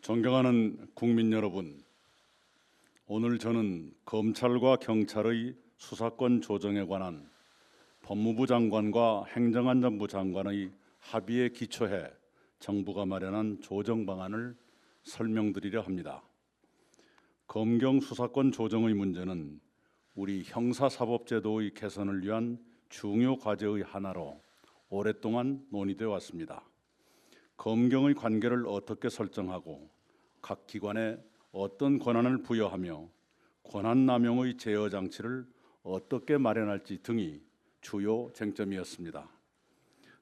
존경하는 국민 여러분, 오늘 저는 검찰과 경찰의 수사권 조정에 관한 법무부 장관과 행정안전부 장관의 합의에 기초해 정부가 마련한 조정 방안을 설명드리려 합니다. 검경 수사권 조정의 문제는 우리 형사사법제도의 개선을 위한 중요 과제의 하나로 오랫동안 논의되어 왔습니다. 검경의 관계를 어떻게 설정하고 각 기관에 어떤 권한을 부여하며 권한 남용의 제어 장치를 어떻게 마련할지 등이 주요 쟁점이었습니다.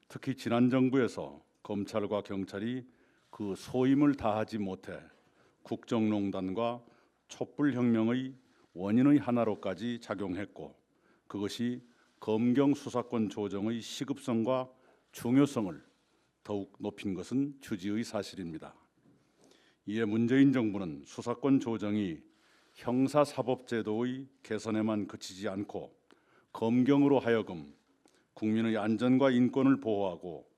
특히 지난 정부에서 검찰과 경찰이 그 소임을 다하지 못해 국정농단과 촛불혁명의 원인의 하나로까지 작용했고, 그것이 검경 수사권 조정의 시급성과 중요성을 더욱 높인 것은 주지의 사실입니다. 이에 문재인 정부는 수사권 조정이 형사사법제도의 개선에만 그치지 않고 검경으로 하여금 국민의 안전과 인권을 보호하고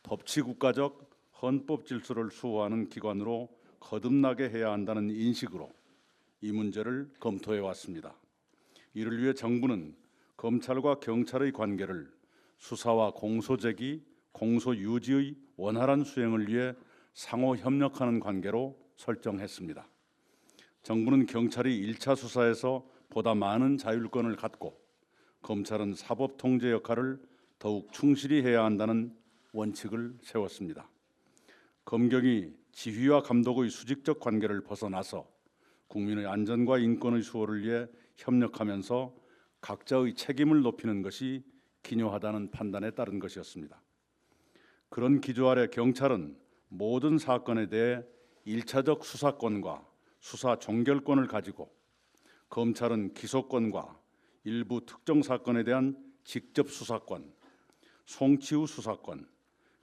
법치국가적 헌법 질서를 수호하는 기관으로 거듭나게 해야 한다는 인식으로 이 문제를 검토해 왔습니다. 이를 위해 정부는 검찰과 경찰의 관계를 수사와 공소제기, 공소유지의 원활한 수행을 위해 상호 협력하는 관계로 설정했습니다. 정부는 경찰이 1차 수사에서 보다 많은 자율권을 갖고 검찰은 사법 통제 역할을 더욱 충실히 해야 한다는 원칙을 세웠습니다. 검경이 지휘와 감독의 수직적 관계를 벗어나서 국민의 안전과 인권의 수호를 위해 협력하면서 각자의 책임을 높이는 것이 기묘하다는 판단에 따른 것이었습니다. 그런 기조 아래 경찰은 모든 사건에 대해 1차적 수사권과 수사 종결권을 가지고, 검찰은 기소권과 일부 특정 사건에 대한 직접 수사권, 송치 후 수사권,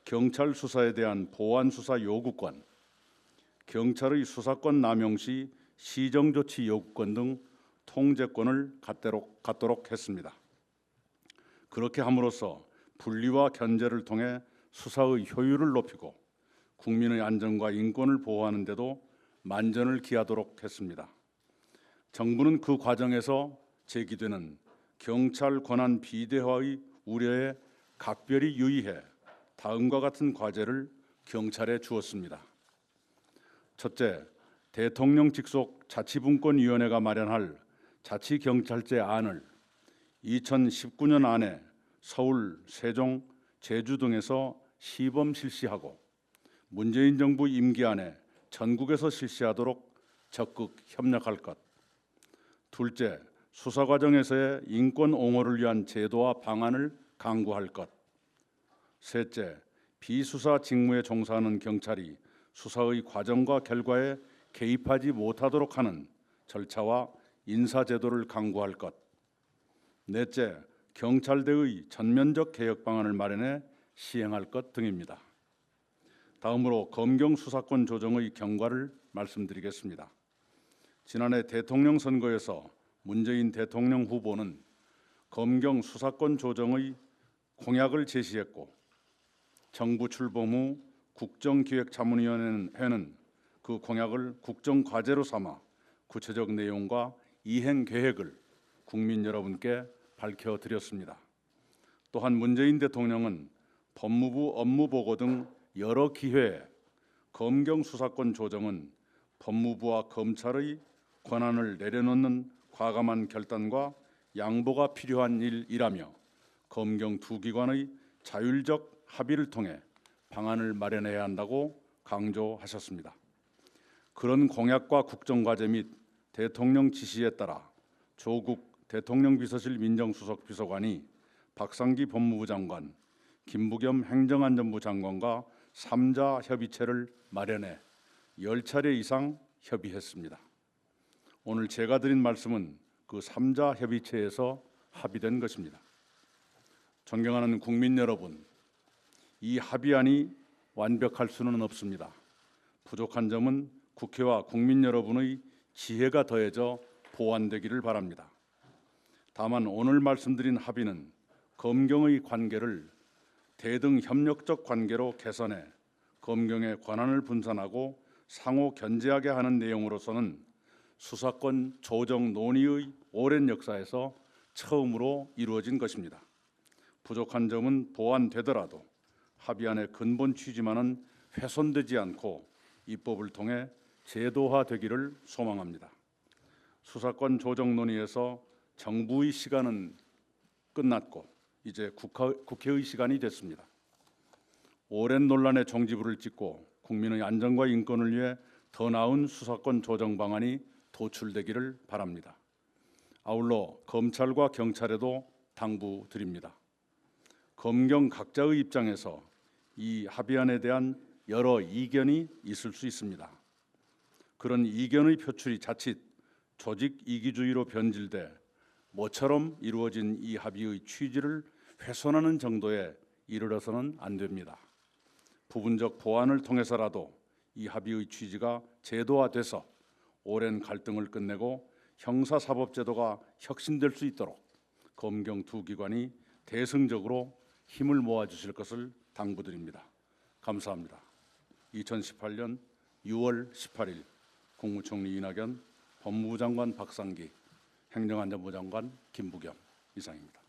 경찰 수사에 대한 보완 수사 요구권, 경찰의 수사권 남용 시 시정 조치 요구권 등 통제권을 갖도록 했습니다. 그렇게 함으로써 분리와 견제를 통해 수사의 효율을 높이고 국민의 안전과 인권을 보호하는 데도 만전을 기하도록 했습니다. 정부는 그 과정에서 제기되는 경찰 권한 비대화의 우려에 각별히 유의해 다음과 같은 과제를 경찰에 주었습니다. 첫째, 대통령 직속 자치분권위원회가 마련할 자치경찰제 안을 2019년 안에 서울, 세종, 제주 등에서 시범 실시하고 문재인 정부 임기 안에 전국에서 실시하도록 적극 협력할 것. 둘째, 수사 과정에서의 인권 옹호를 위한 제도와 방안을 강구할 것. 셋째, 비수사 직무에 종사하는 경찰이 수사의 과정과 결과에 개입하지 못하도록 하는 절차와 인사제도를 강구할 것. 넷째, 경찰대의 전면적 개혁 방안을 마련해 시행할 것 등입니다. 다음으로 검경 수사권 조정의 경과를 말씀드리겠습니다. 지난해 대통령 선거에서 문재인 대통령 후보는 검경 수사권 조정의 공약을 제시했고, 정부 출범 후 국정기획자문위원회는 그 공약을 국정과제로 삼아 구체적 내용과 이행 계획을 국민 여러분께 밝혀드렸습니다. 또한 문재인 대통령은 법무부 업무보고 등 여러 기회에 검경 수사권 조정은 법무부와 검찰의 권한을 내려놓는 과감한 결단과 양보가 필요한 일이라며 검경 두 기관의 자율적 합의를 통해 방안을 마련해야 한다고 강조하셨습니다. 그런 공약과 국정과제 및 대통령 지시에 따라 조국 대통령 비서실 민정수석 비서관이 박상기 법무부 장관, 김부겸 행정안전부 장관과 3자 협의체를 마련해 10차례 이상 협의했습니다. 오늘 제가 드린 말씀은 그 3자 협의체에서 합의된 것입니다. 존경하는 국민 여러분, 이 합의안이 완벽할 수는 없습니다. 부족한 점은 국회와 국민 여러분의 지혜가 더해져 보완되기를 바랍니다. 다만 오늘 말씀드린 합의는 검경의 관계를 대등 협력적 관계로 개선해 검경의 권한을 분산하고 상호 견제하게 하는 내용으로서는 수사권 조정 논의의 오랜 역사에서 처음으로 이루어진 것입니다. 부족한 점은 보완되더라도 합의안의 근본 취지만은 훼손되지 않고 입법을 통해 제도화되기를 소망합니다. 수사권 조정 논의에서 정부의 시간은 끝났고 이제 국회의 시간이 됐습니다. 오랜 논란의 종지부를 찍고 국민의 안전과 인권을 위해 더 나은 수사권 조정 방안이 도출되기를 바랍니다. 아울러 검찰과 경찰에도 당부드립니다. 검경 각자의 입장에서 이 합의안에 대한 여러 이견이 있을 수 있습니다. 그런 이견의 표출이 자칫 조직 이기주의로 변질돼 모처럼 이루어진 이 합의의 취지를 훼손하는 정도에 이르러서는 안 됩니다. 부분적 보완을 통해서라도 이 합의의 취지가 제도화돼서 오랜 갈등을 끝내고 형사사법제도가 혁신될 수 있도록 검경 두 기관이 대승적으로 힘을 모아주실 것을 당부드립니다. 감사합니다. 2018년 6월 18일 국무총리 이낙연, 법무부 장관 박상기, 행정안전부 장관 김부겸 이상입니다.